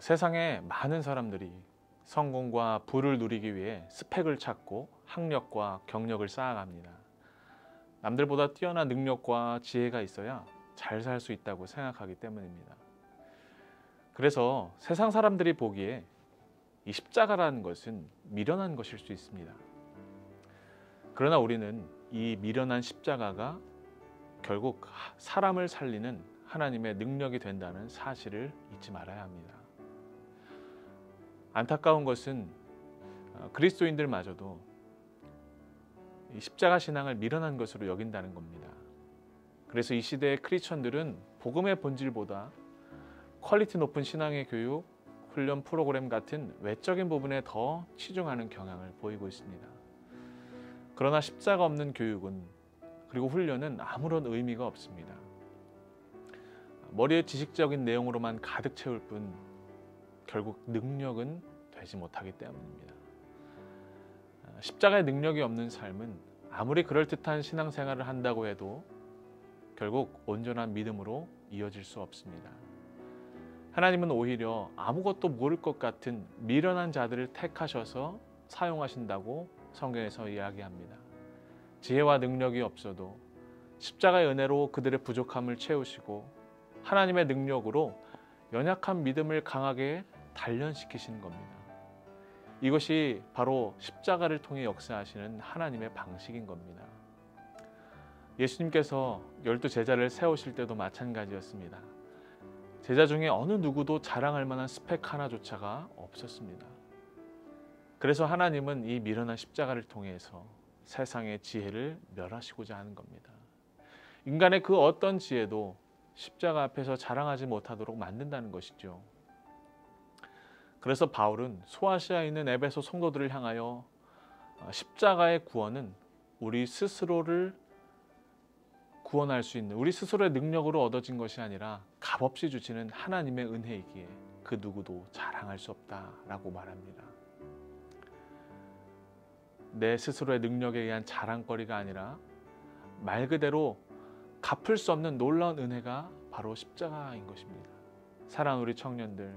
세상에 많은 사람들이 성공과 부를 누리기 위해 스펙을 찾고 학력과 경력을 쌓아갑니다. 남들보다 뛰어난 능력과 지혜가 있어야 잘 살 수 있다고 생각하기 때문입니다. 그래서 세상 사람들이 보기에 이 십자가라는 것은 미련한 것일 수 있습니다. 그러나 우리는 이 미련한 십자가가 결국 사람을 살리는 하나님의 능력이 된다는 사실을 잊지 말아야 합니다. 안타까운 것은 그리스도인들마저도 이 십자가 신앙을 미련한 것으로 여긴다는 겁니다. 그래서 이 시대의 크리스천들은 복음의 본질보다 퀄리티 높은 신앙의 교육, 훈련 프로그램 같은 외적인 부분에 더 치중하는 경향을 보이고 있습니다. 그러나 십자가 없는 교육은 그리고 훈련은 아무런 의미가 없습니다. 머리에 지식적인 내용으로만 가득 채울 뿐 결국 능력은 되지 못하기 때문입니다. 십자가의 능력이 없는 삶은 아무리 그럴듯한 신앙생활을 한다고 해도 결국 온전한 믿음으로 이어질 수 없습니다. 하나님은 오히려 아무것도 모를 것 같은 미련한 자들을 택하셔서 사용하신다고 성경에서 이야기합니다. 지혜와 능력이 없어도 십자가의 은혜로 그들의 부족함을 채우시고 하나님의 능력으로 연약한 믿음을 강하게 단련시키시는 겁니다. 이것이 바로 십자가를 통해 역사하시는 하나님의 방식인 겁니다. 예수님께서 12 제자를 세우실 때도 마찬가지였습니다. 제자 중에 어느 누구도 자랑할 만한 스펙 하나조차가 없었습니다. 그래서 하나님은 이 미련한 십자가를 통해서 세상의 지혜를 멸하시고자 하는 겁니다. 인간의 그 어떤 지혜도 십자가 앞에서 자랑하지 못하도록 만든다는 것이죠. 그래서 바울은 소아시아에 있는 에베소 성도들을 향하여 십자가의 구원은 우리 스스로를 구원할 수 있는 우리 스스로의 능력으로 얻어진 것이 아니라 값없이 주시는 하나님의 은혜이기에 그 누구도 자랑할 수 없다라고 말합니다. 내 스스로의 능력에 의한 자랑거리가 아니라 말 그대로 갚을 수 없는 놀라운 은혜가 바로 십자가인 것입니다. 사랑하는 우리 청년들,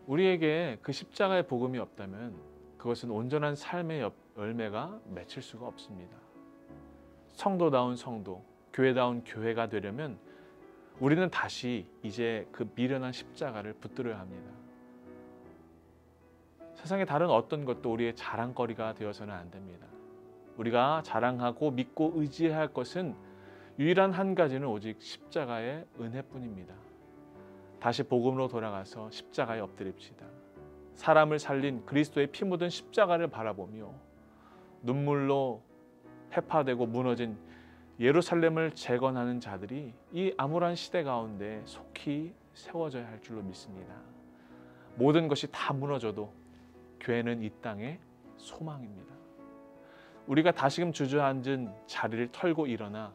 우리에게 그 십자가의 복음이 없다면 그것은 온전한 삶의 열매가 맺힐 수가 없습니다. 성도다운 성도, 교회다운 교회가 되려면 우리는 다시 이제 그 미련한 십자가를 붙들어야 합니다. 세상의 다른 어떤 것도 우리의 자랑거리가 되어서는 안 됩니다. 우리가 자랑하고 믿고 의지해야 할 것은 유일한 한 가지는 오직 십자가의 은혜뿐입니다. 다시 복음으로 돌아가서 십자가에 엎드립시다. 사람을 살린 그리스도의 피 묻은 십자가를 바라보며 눈물로 회파되고 무너진 예루살렘을 재건하는 자들이 이 암울한 시대 가운데 속히 세워져야 할 줄로 믿습니다. 모든 것이 다 무너져도 교회는 이 땅의 소망입니다. 우리가 다시금 주저앉은 자리를 털고 일어나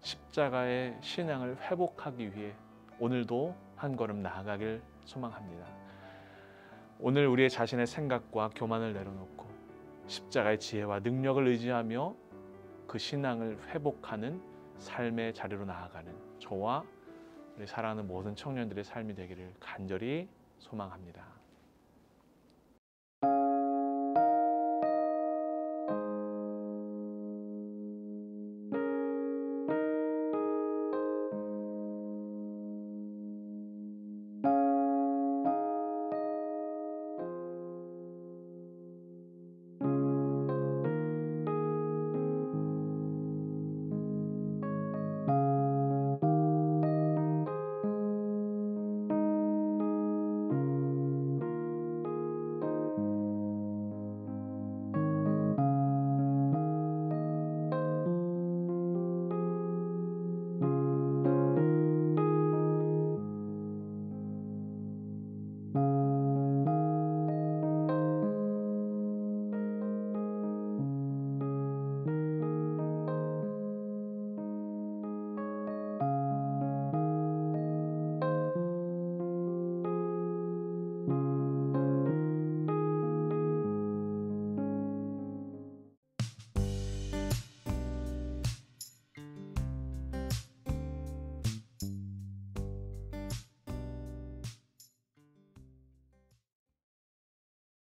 십자가의 신앙을 회복하기 위해 오늘도 한 걸음 나아가길 소망합니다. 오늘 우리의 자신의 생각과 교만을 내려놓고 십자가의 지혜와 능력을 의지하며 그 신앙을 회복하는 삶의 자리로 나아가는 저와 우리 사랑하는 모든 청년들의 삶이 되기를 간절히 소망합니다.